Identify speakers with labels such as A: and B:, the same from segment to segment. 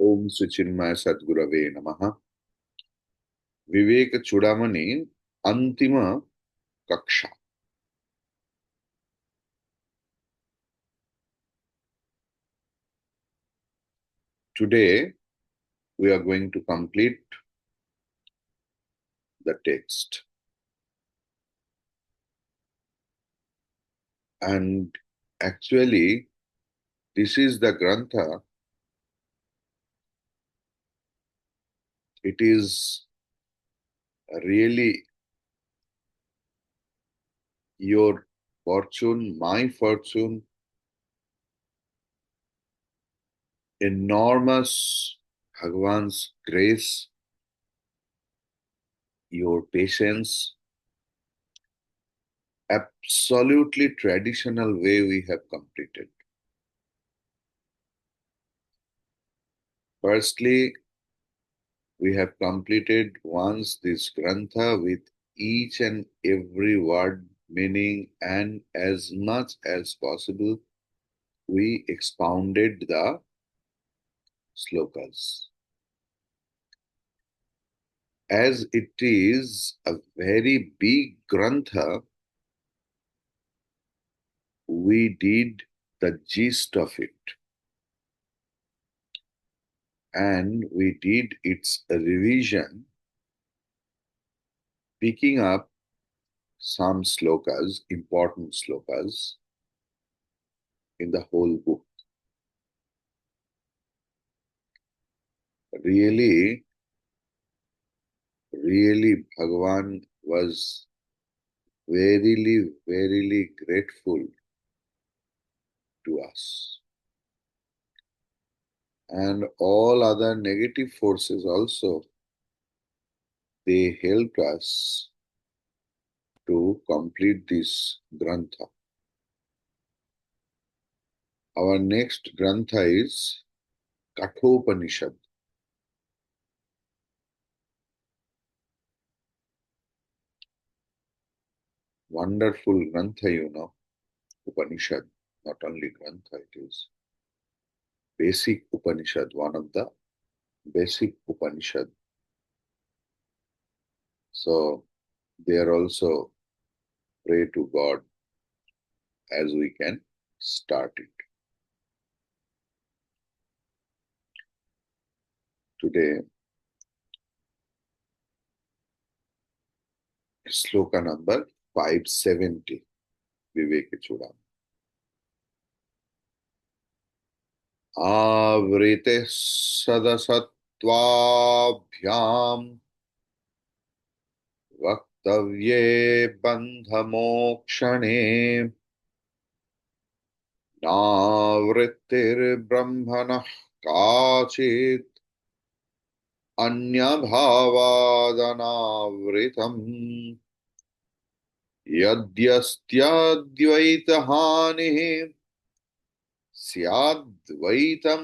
A: ओम सुचिन्मय सद्गुरवे नमः। विवेक चूड़ामणि अंतिम कक्षा. Today we are going to complete the text, and actually this is the grantha. It is really your fortune, my fortune, enormous Bhagwan's grace, your patience, absolutely traditional way we have completed. Firstly, we have completed once this grantha with each and every word, meaning, and as much as possible, we expounded the slokas. As it is a very big grantha, we did the gist of it and we did its revision, picking up some slokas, important slokas in the whole book. Really, really, Bhagavan was verily, verily grateful to us. And all other negative forces also, they helped us to complete this grantha. Our next grantha is Kathopanishad. Wonderful grantha, Upanishad. Not only grantha, it is basic Upanishad, one of the basic Upanishad. So there also pray to God as we can start it. Today, sloka number 570, Viveka Chudam. Avrite sadasattvabhyam vaktavye bandhamokshane navrittir brahmanah kachit anyabhavadanavritam yadyastyaद्वैतहानिः स्याद्वैतं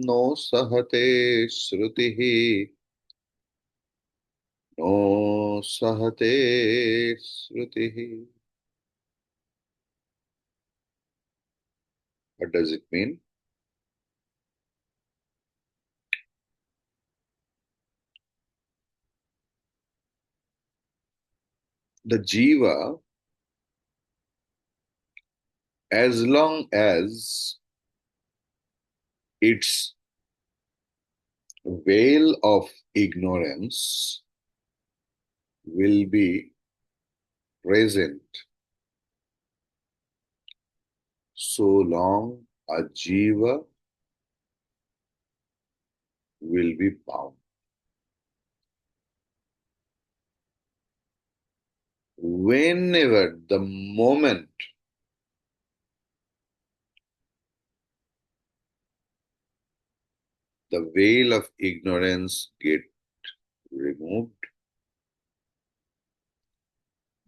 A: नो सहते श्रुतिः no सहते श्रुतिः. What does it mean? The jiva, as long as its veil of ignorance will be present, so long a jiva will be bound. Whenever, the moment the veil of ignorance get removed,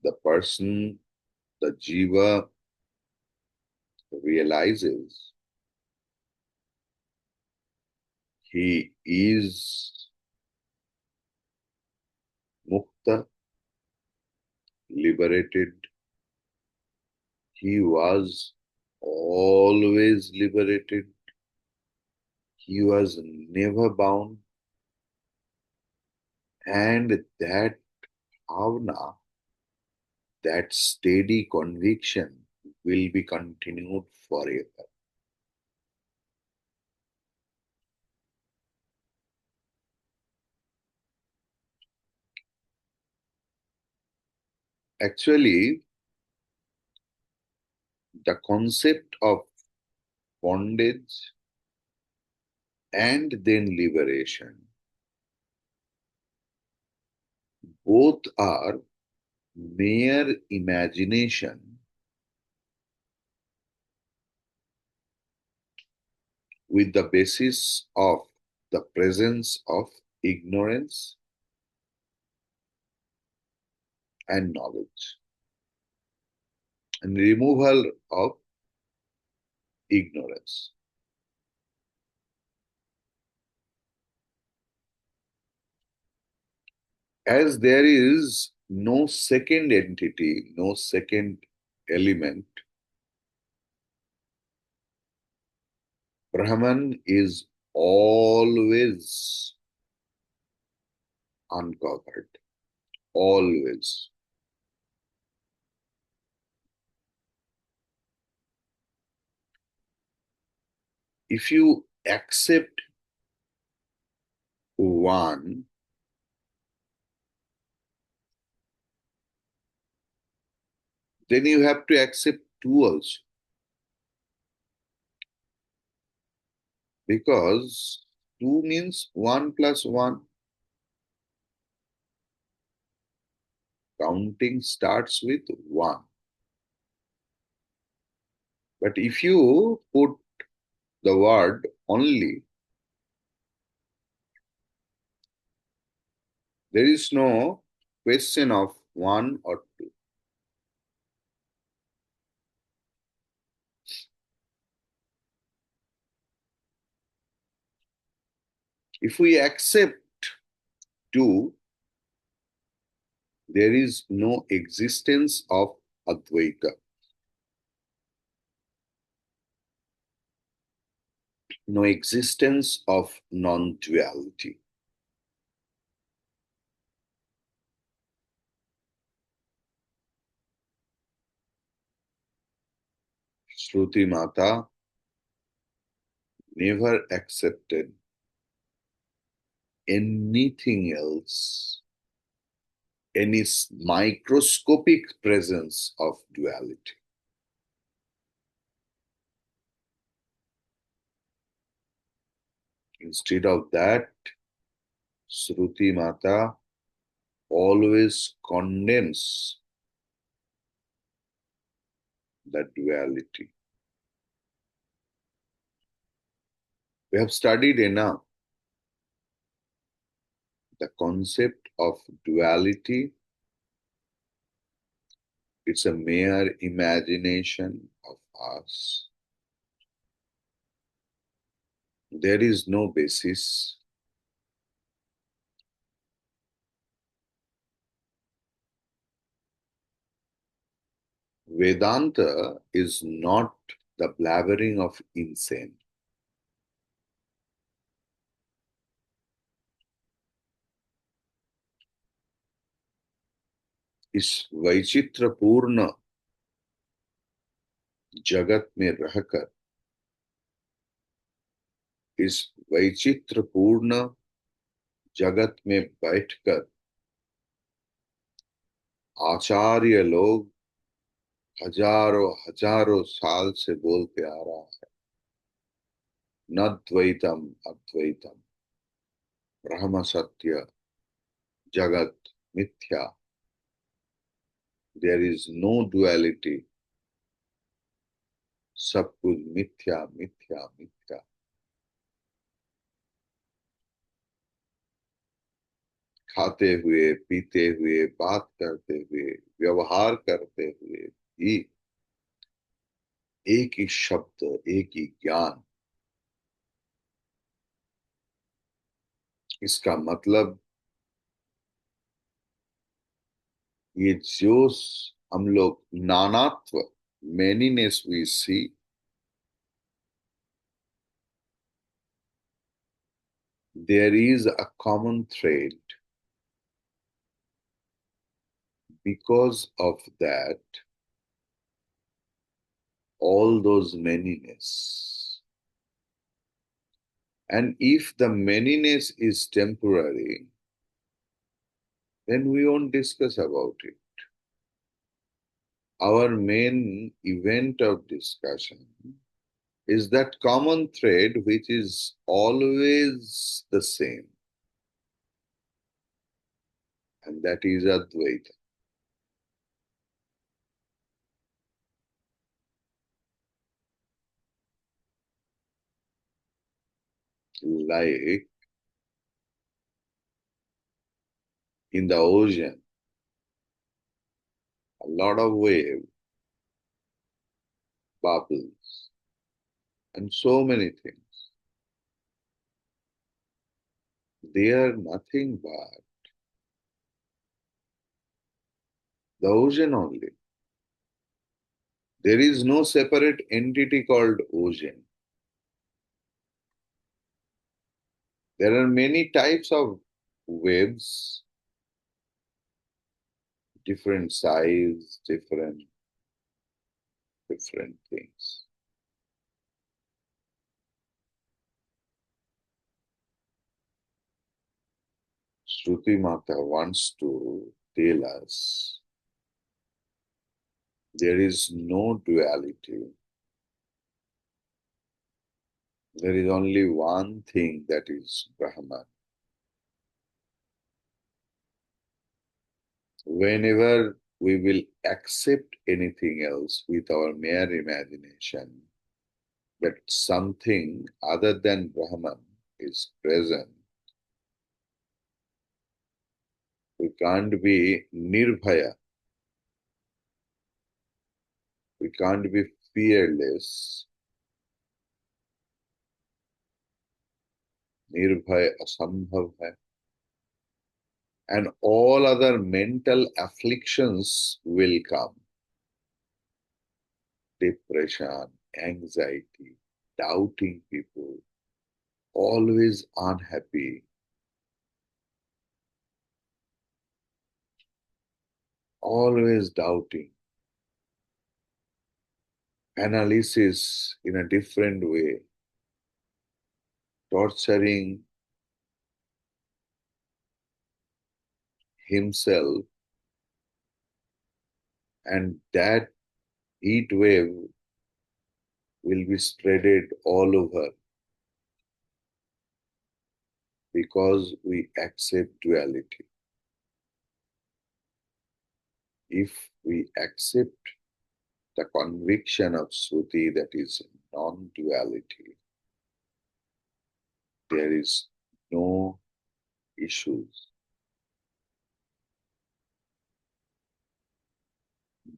A: the person, the jiva, realizes he is mukta, liberated. He was always liberated. He was never bound, and that bhavna, that steady conviction, will be continued forever. Actually, the concept of bondage and then liberation, both are mere imagination with the basis of the presence of ignorance and knowledge and removal of ignorance. As there is no second entity, no second element, Brahman is always uncovered, always. If you accept one, then you have to accept two also. Because two means one plus one. Counting starts with one. But if you put the word only, there is no question of one or two. If we accept two, there is no existence of Advaita, no existence of non duality. Shruti Mata never accepted anything else, any microscopic presence of duality. Instead of that, Shruti Mata always condemns the duality. We have studied enough the concept of duality. It's a mere imagination of us. There is no basis. Vedanta is not the blabbering of insane. इस वैचित्र पूर्ण जगत में रहकर, इस वैचित्र पूर्ण जगत में बैठकर आचार्य लोग हजारों हजारों साल से बोलते आ रहा है, न द्वैतम अद्वैतम, ब्रह्म सत्य, जगत मिथ्या, देयर इज नो डुअलिटी, सब कुछ मिथ्या मिथ्या मिथ्या। खाते हुए, पीते हुए, बात करते हुए, व्यवहार करते हुए भी एक ही शब्द, एक ही ज्ञान। इसका मतलब ये जो हम लोग नानात्व, manyness we see, there is a common thread. Because of that, all those manyness. And if the manyness is temporary, then we won't discuss about it. Our main event of discussion is that common thread which is always the same, and that is Advaita. Like in the ocean, a lot of wave, bubbles, and so many things. They are nothing but the ocean only. There is no separate entity called ocean. There are many types of waves, different size, different things. Shruti Mata wants to tell us there is no duality. There is only one thing, that is Brahman. Whenever we will accept anything else with our mere imagination, that something other than Brahman is present, we can't be nirbhaya, we can't be fearless. Nirbhaya asambhav hai. And all other mental afflictions will come. Depression, anxiety, doubting people, always unhappy, always doubting, analysis in a different way, torturing himself, and that heat wave will be spreaded all over because we accept duality. If we accept the conviction of Shruti, that is non-duality, there is no issues.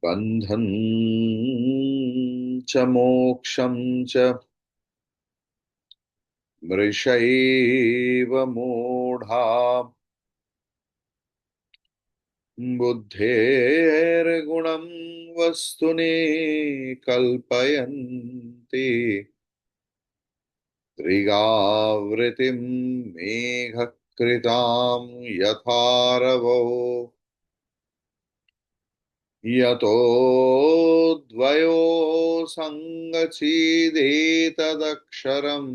A: Bandhan cha moksham cha mrishaiva mudha buddher gunam vastuni kalpayanti trigavritim meghakritam yatharavo यतो द्वयो सङ्गच्छिदेतदक्षरम्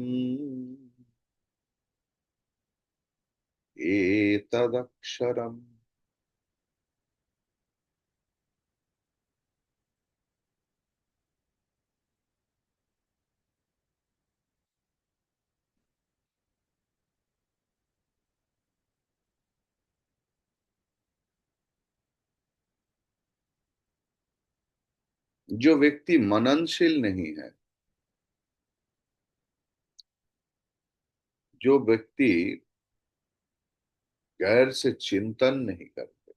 A: एतदक्षरम्. जो व्यक्ति मननशील नहीं है, जो व्यक्ति गैर से चिंतन नहीं करते,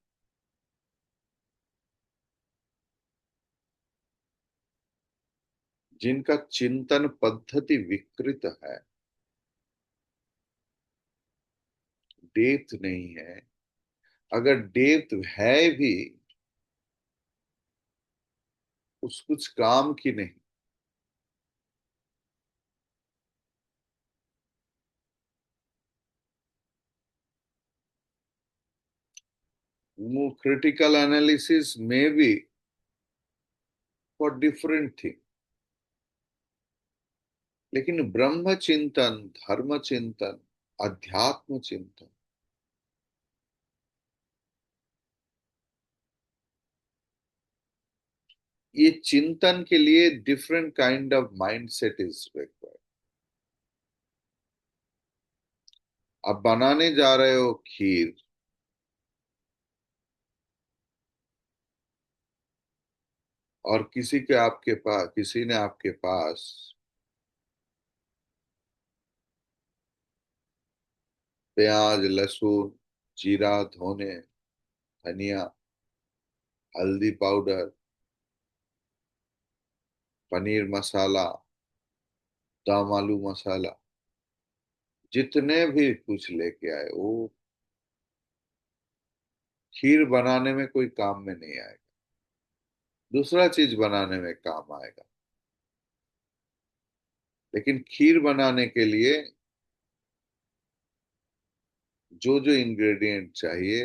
A: जिनका चिंतन पद्धति विकृत है, डेप्थ नहीं है, अगर डेप्थ है भी उस कुछ काम की नहीं, critical analysis may be for different thing, लेकिन ब्रह्म चिंतन, धर्म चिंतन, अध्यात्म चिंतन, ये चिंतन के लिए different kind of mind set is required. आप बनाने जा रहे हो खीर, और किसी ने आपके पास प्याज, लहसुन, जीरा, धोने, धनिया, हल्दी पाउडर, पनीर मसाला, दम आलू मसाला, जितने भी कुछ लेके आए वो खीर बनाने में कोई काम में नहीं आएगा, दूसरा चीज बनाने में काम आएगा। लेकिन खीर बनाने के लिए जो जो इंग्रेडिएंट चाहिए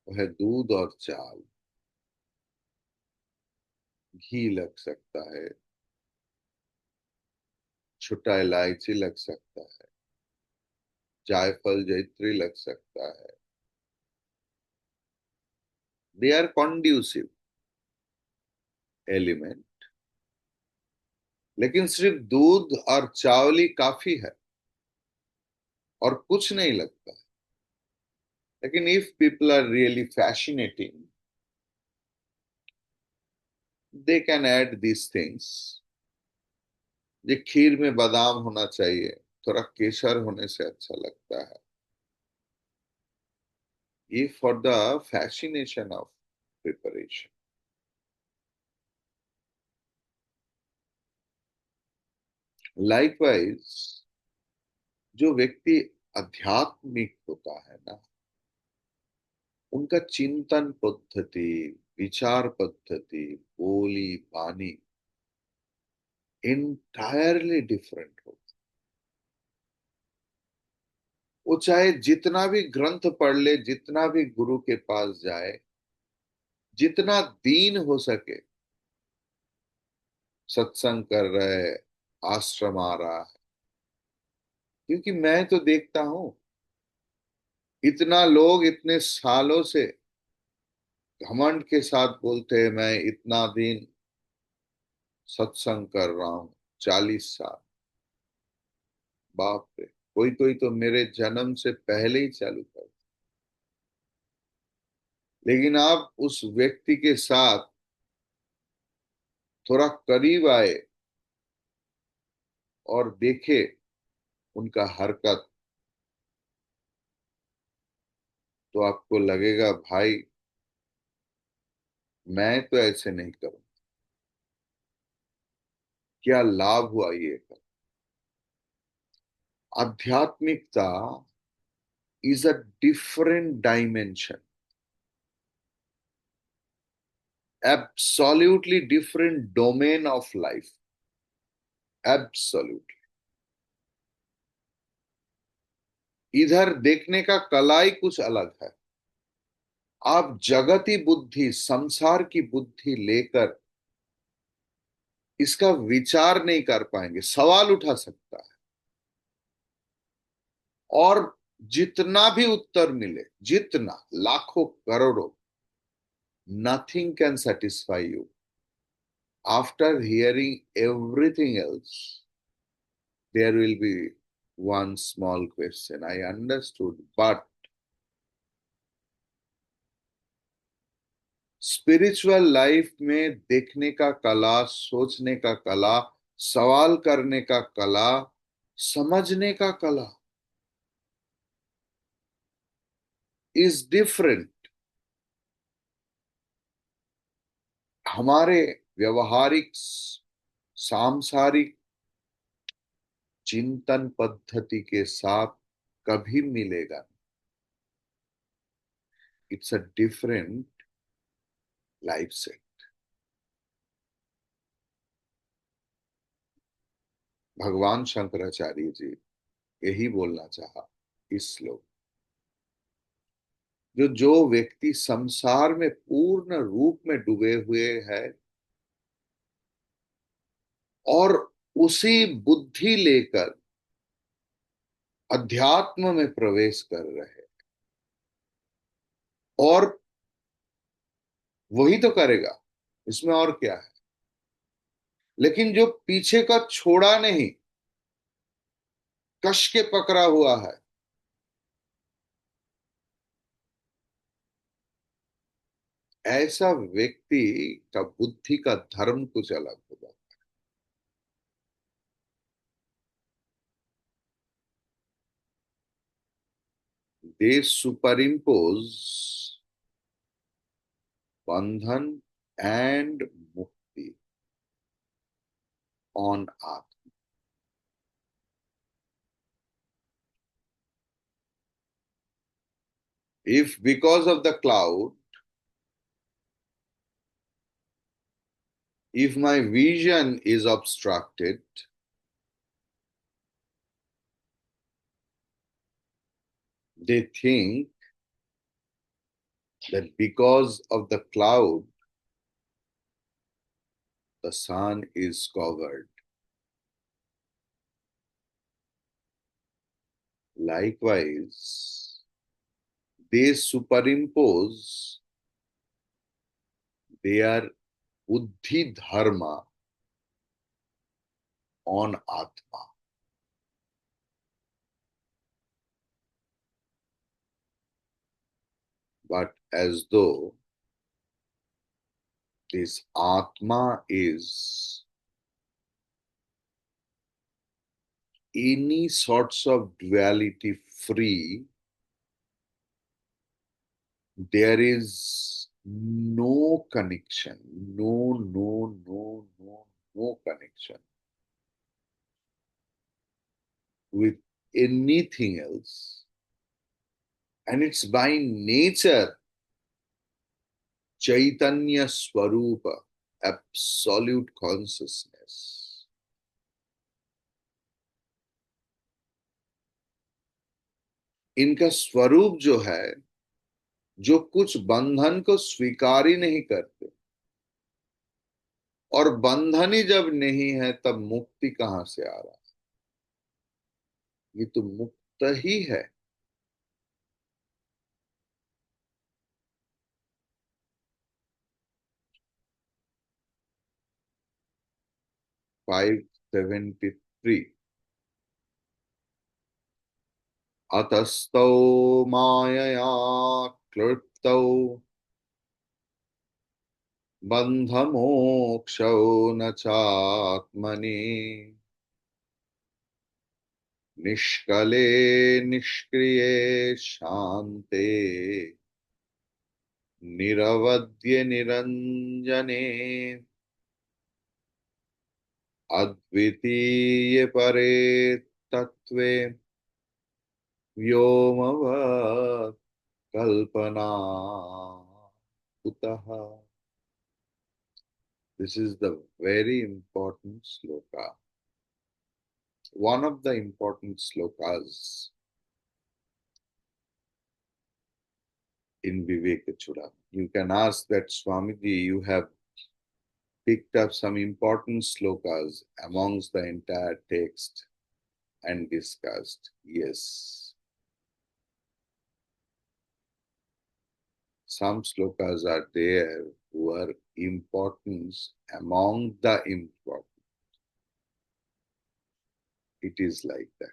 A: वो है दूध और चावल, घी लग सकता है, छोटा इलायची लग सकता है, जायफल जैत्री लग सकता है। दे आर कॉन्ड्यूसिव एलिमेंट, लेकिन सिर्फ दूध और चावल ही काफी है और कुछ नहीं लगता। लेकिन if people are really fascinating, they can add these things. ये खीर में बादाम होना चाहिए, थोड़ा केसर होने से अच्छा लगता है, ये for the fascination of preparation. Likewise जो व्यक्ति आध्यात्मिक होता है ना, उनका चिंतन पद्धति, विचार पद्धति, बोली बानी इंटायरली डिफरेंट हो। वो चाहे जितना भी ग्रंथ पढ़ ले, जितना भी गुरु के पास जाए, जितना दीन हो सके सत्संग कर रहे, आश्रम आ रहा है। क्योंकि मैं तो देखता हूं इतना लोग इतने सालों से घमंड के साथ बोलते हैं मैं इतना दिन सत्संग कर रहा हूं, 40 साल। बाप रे, कोई कोई तो मेरे जन्म से पहले ही चालू कर। लेकिन आप उस व्यक्ति के साथ थोड़ा करीब आए और देखे उनका हरकत, तो आपको लगेगा भाई मैं तो ऐसे नहीं करूं, क्या लाभ हुआ ये कर। आध्यात्मिकता is a different dimension, absolutely different domain of life, absolute. इधर देखने का कला ही कुछ अलग है। आप जगती बुद्धि, संसार की बुद्धि लेकर इसका विचार नहीं कर पाएंगे, सवाल उठा सकता है और जितना भी उत्तर मिले, जितना लाखों करोड़ों, nothing can satisfy you. After hearing everything else, there will be one small question. I understood, but spiritual life में देखने का कला, सोचने का कला, सवाल करने का कला, समझने का कला इज डिफरेंट। हमारे व्यवहारिक सांसारिक चिंतन पद्धति के साथ कभी मिलेगा। It's a different life set. भगवान शंकराचार्य जी यही बोलना चाहा इस श्लोक। जो जो व्यक्ति संसार में पूर्ण रूप में डूबे हुए है और उसी बुद्धि लेकर अध्यात्म में प्रवेश कर रहे, और वही तो करेगा, इसमें और क्या है। लेकिन जो पीछे का छोड़ा नहीं, कश के पकड़ा हुआ है, ऐसा व्यक्ति का बुद्धि का धर्म कुछ अलग होगा। दे सुपर इम्पोज बंधन एंड मुक्ति ऑन आत्मा। If because of the cloud, if my vision is obstructed, they think that because of the cloud, the sun is covered. Likewise, they superimpose their buddhi dharma on Atma. But as though this Atma is any sorts of duality free, there is no connection, no connection with anything else. And it's by nature Chaitanya Swarupa, absolute consciousness. इनका स्वरूप जो है, जो कुछ बंधन को स्वीकार ही नहीं करते, और बंधन ही जब नहीं है तब मुक्ति कहां से आ रहा है। ये तो मुक्त ही है। 573। अतस्तौ मायया क्लृप्तौ बन्धमोक्षौ न चात्मनि निष्कले निष्क्रिये शान्ते निरवद्य निरञ्जने अद्वितीय परे तत्त्वे व्योमवत् कल्पना कुतः। This is the very important sloka, one of the important slokas in Vivekachudam. You can ask that Swamiji, you have picked up some important slokas amongst the entire text and discussed. Yes, some slokas are there who are importance among the important. It is like that.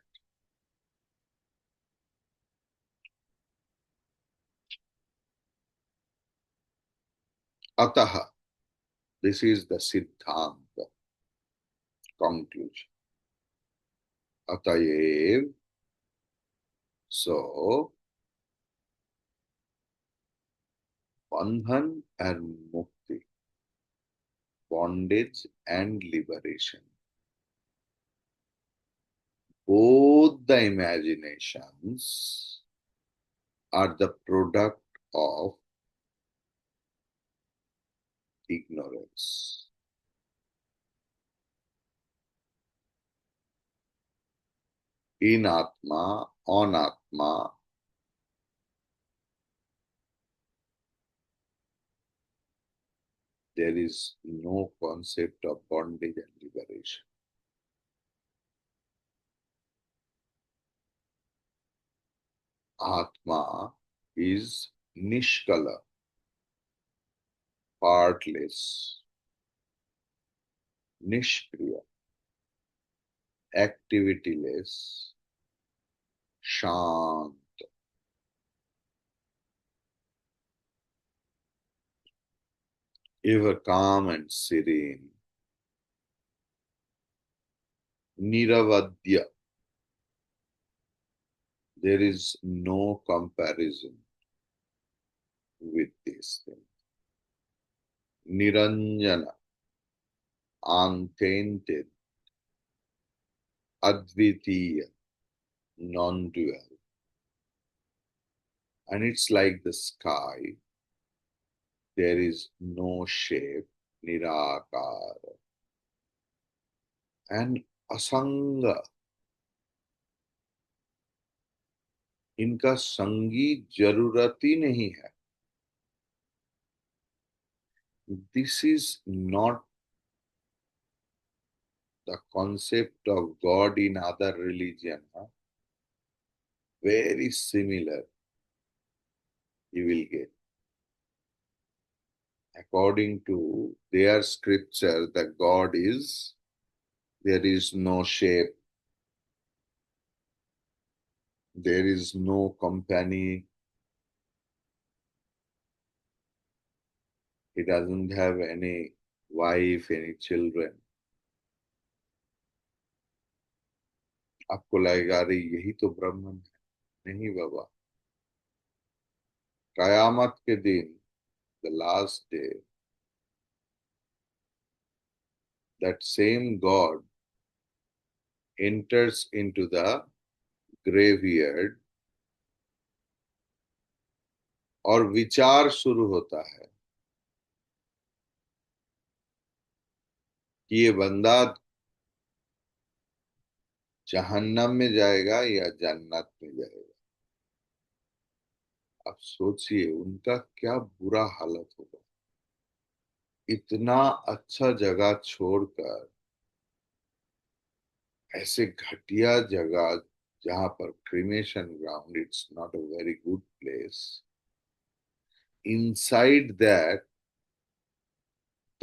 A: Ataha, this is the Siddhanta conclusion. Atayev, so Bandhan and Mukti, bondage and liberation. Both the imaginations are the product of ignorance. In Atma, on Atma, there is no concept of bondage and liberation. Atma is Nishkala, partless, Nishkriya, activityless, Shant, ever calm and serene, Niravadya, there is no comparison with this thing. Niranjana, untainted, Advitiya, non-dual. And it's like the sky, there is no shape, Nirakara. And Asanga, इनका संगीत जरूरत ही नहीं है. This is not the concept of God in other religion. Huh? Very similar you will get. According to their scripture, the God is, there is no shape, there is no company, he doesn't have any wife, any children. आपको लगेगा अरे यही तो ब्रह्मन है. नहीं बाबा. कयामत के दिन, the last day, that same God enters into the graveyard और विचार शुरू होता है कि ये बंदा जहन्नम में जाएगा या जन्नत में जाएगा. अब सोचिए उनका क्या बुरा हालत होगा. इतना अच्छा जगह छोड़कर ऐसे घटिया जगह जहां पर cremation ground, it's not a very good place. Inside that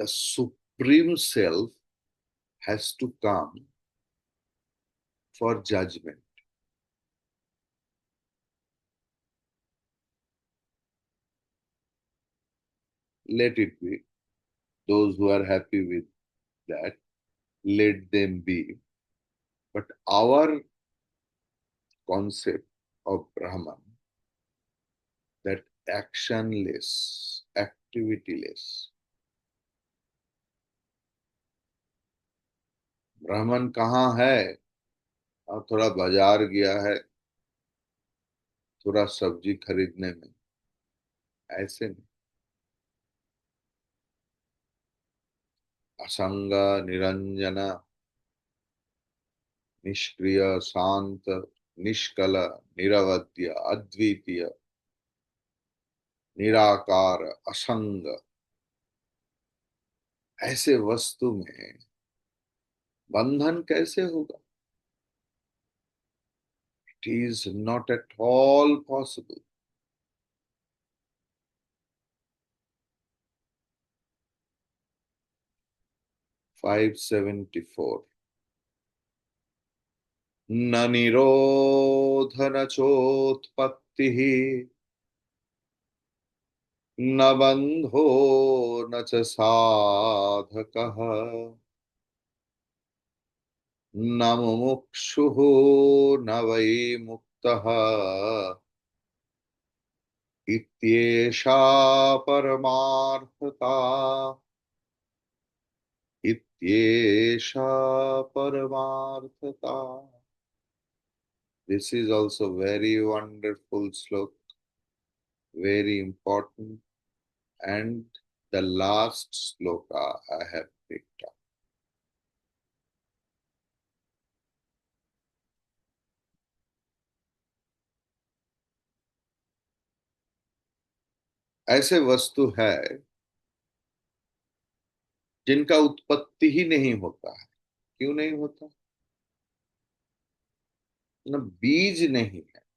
A: the supreme self has to come for judgment. Let it be. Those who are happy with that, let them be. But our concept of Brahman, that actionless, activityless. ब्राह्मण कहाँ है? और थोड़ा बाजार गया है, थोड़ा सब्जी खरीदने में, ऐसे नहीं. असंग, निरंजन, निष्क्रिय, शांत, निष्कल, निरवध्य, अद्वितीय, निराकार, असंग, ऐसे वस्तु में बंधन कैसे होगा? It is not at all possible. 574. न निरोध न चोत्पत्ति न बंधो न च साधकः न मुमुक्षुः न वै मुक्तः इत्येषा परमार्थता. इत्येषा परमार्थता. This is also very wonderful slok, very important, and the last sloka I have picked up. ऐसे वस्तु है जिनका उत्पत्ति ही नहीं होता है। क्यों नहीं होता? ना बीज नहीं है।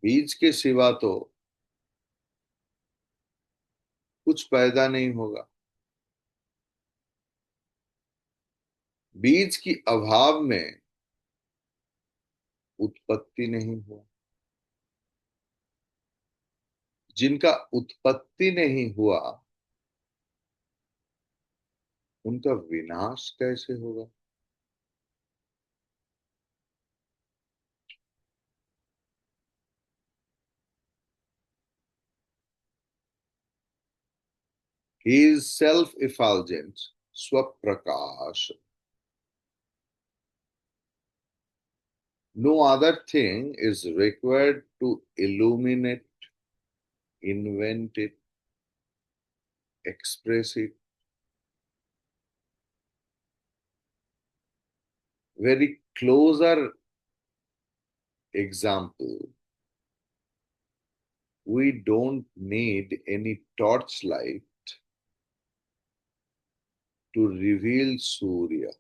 A: बीज के सिवा तो कुछ पैदा नहीं होगा। बीज की अभाव में उत्पत्ति नहीं हुआ। जिनका उत्पत्ति नहीं हुआ उनका विनाश कैसे होगा? He is self-effulgent, Swaprakash. No other thing is required to illuminate, invent it, express it. Very closer example, we don't need any torchlight to reveal Surya.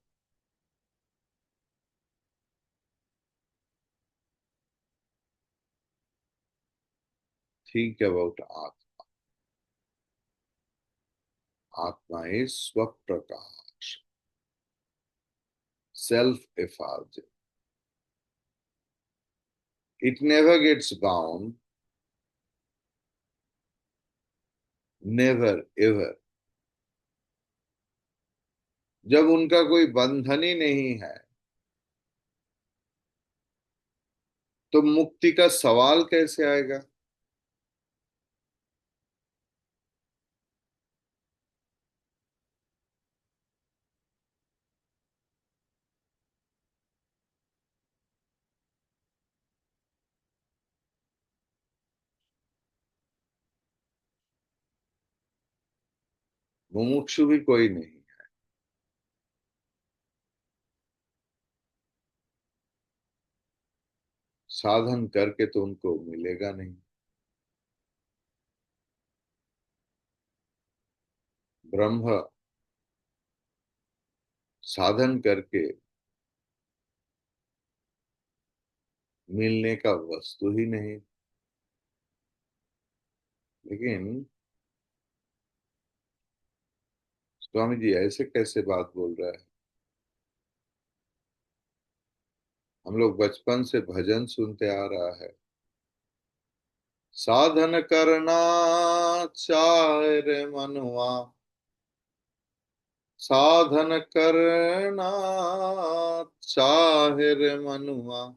A: Think about Atma. Atma is Swaprakash, self-effulgent. It never gets bound, never ever. जब उनका कोई बंधन ही नहीं है तो मुक्ति का सवाल कैसे आएगा? मुमुक्षु भी कोई नहीं। साधन करके तो उनको मिलेगा नहीं। ब्रह्म साधन करके मिलने का वस्तु ही नहीं। लेकिन स्वामी जी ऐसे कैसे बात बोल रहा है? हम लोग बचपन से भजन सुनते आ रहा है। साधन करना चाहे रे मनुआ, साधन करना चाहे रे मनुआ,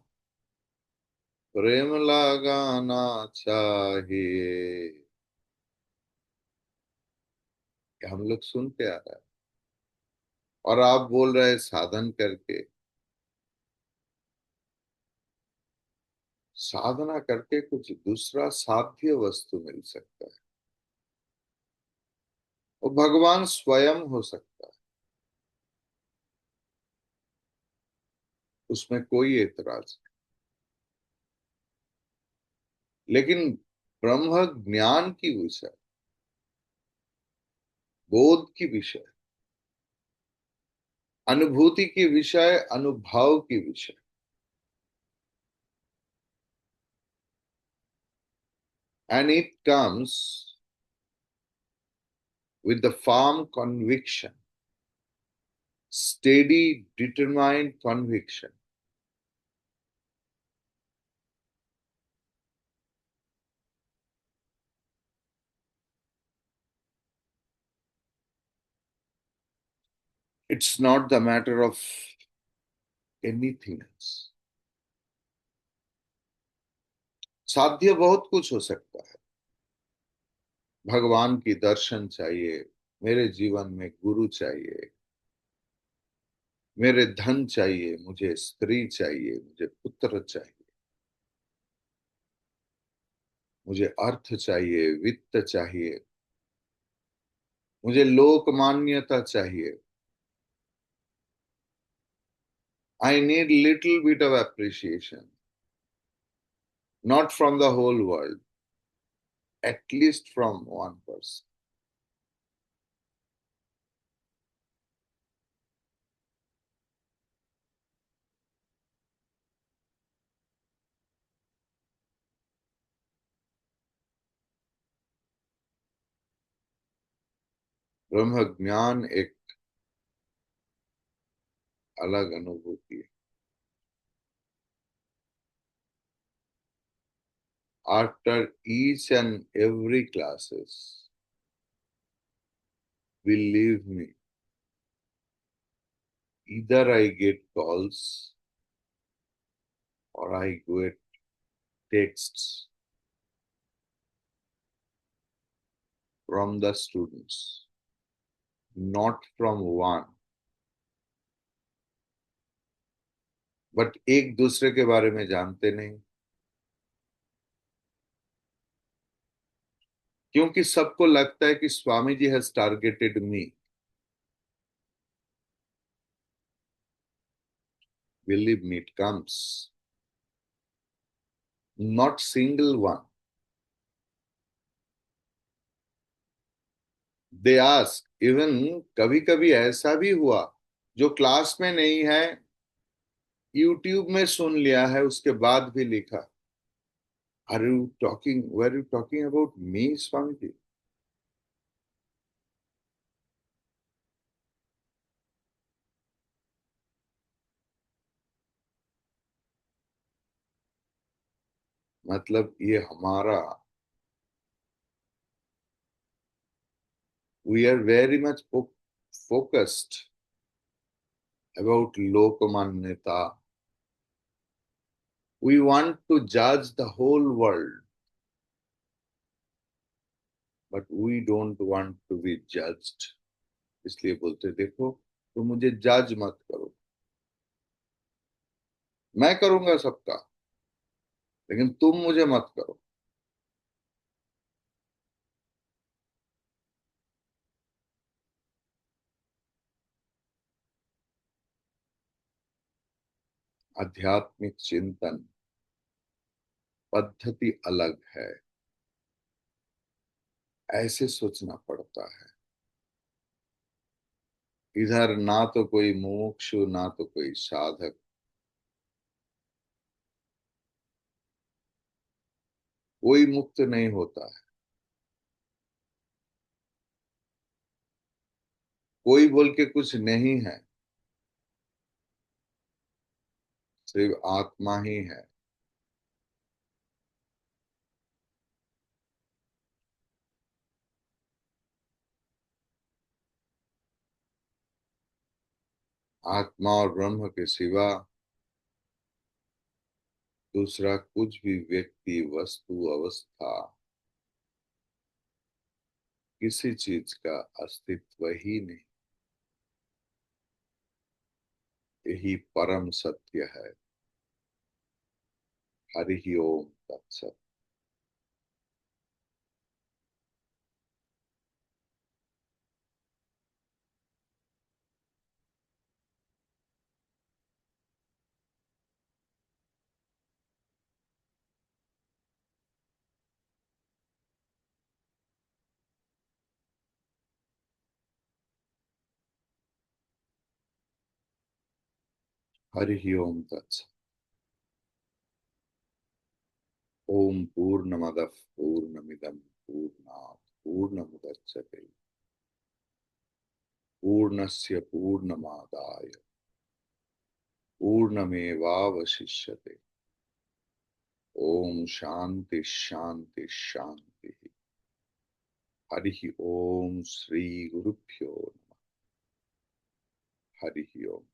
A: प्रेम लगाना चाहिए। ये हम लोग सुनते आ रहा है। और आप बोल रहे हैं साधन करके। साधना करके कुछ दूसरा साध्य वस्तु मिल सकता है। वो भगवान स्वयं हो सकता है। उसमें कोई एतराज नहीं। लेकिन ब्रह्म ज्ञान की विषय, बोध की विषय, अनुभूति की विषय, अनुभव की विषय। And it comes with the firm conviction, steady, determined conviction. It's not the matter of anything else. साध्य बहुत कुछ हो सकता है। भगवान की दर्शन चाहिए, मेरे जीवन में गुरु चाहिए, मेरे धन चाहिए, मुझे स्त्री चाहिए, मुझे पुत्र चाहिए, मुझे अर्थ चाहिए, वित्त चाहिए, मुझे लोक मान्यता चाहिए। I need little bit of appreciation, not from the whole world, at least from one person. ब्रह्म ज्ञान एक अलग अनुभूति है। After each and every classes, believe me, either I get calls or I get texts from the students, not from one, but एक दूसरे के बारे में जानते नहीं, क्योंकि सबको लगता है कि Swami ji has targeted me. Believe me, it comes. Not single one. They ask, even कभी कभी ऐसा भी हुआ जो क्लास में नहीं है, यूट्यूब में सुन लिया है, उसके बाद भी लिखा, are you talking, where you talking about me Swami ji? मतलब ये हमारा, we are very much focused about लोकमान्यता। वी वांट टू जज the whole world, but we don't want to be judged. इसलिए बोलते देखो, तुम मुझे जज मत करो, मैं करूंगा सबका, लेकिन तुम मुझे मत करो। आध्यात्मिक चिंतन पद्धति अलग है, ऐसे सोचना पड़ता है। इधर ना तो कोई मुमुक्षु, ना तो कोई साधक, कोई मुक्त नहीं होता है। कोई बोल के कुछ नहीं है, सिर्फ आत्मा ही है। आत्मा और ब्रह्म के सिवा दूसरा कुछ भी व्यक्ति, वस्तु, अवस्था, किसी चीज का अस्तित्व ही नहीं। यही परम सत्य है। हरि ओम तत्सत। हरि ओम तत्सत। ओम पूर्णमदः पूर्णमिदं पूर्णात् पूर्णमुदच्यते पूर्णस्य पूर्णमादाय पूर्णमेवावशिष्यते। ओम शांति शांति शांति। हरि ओम। श्री गुरुभ्यो नमः। हरि ओम।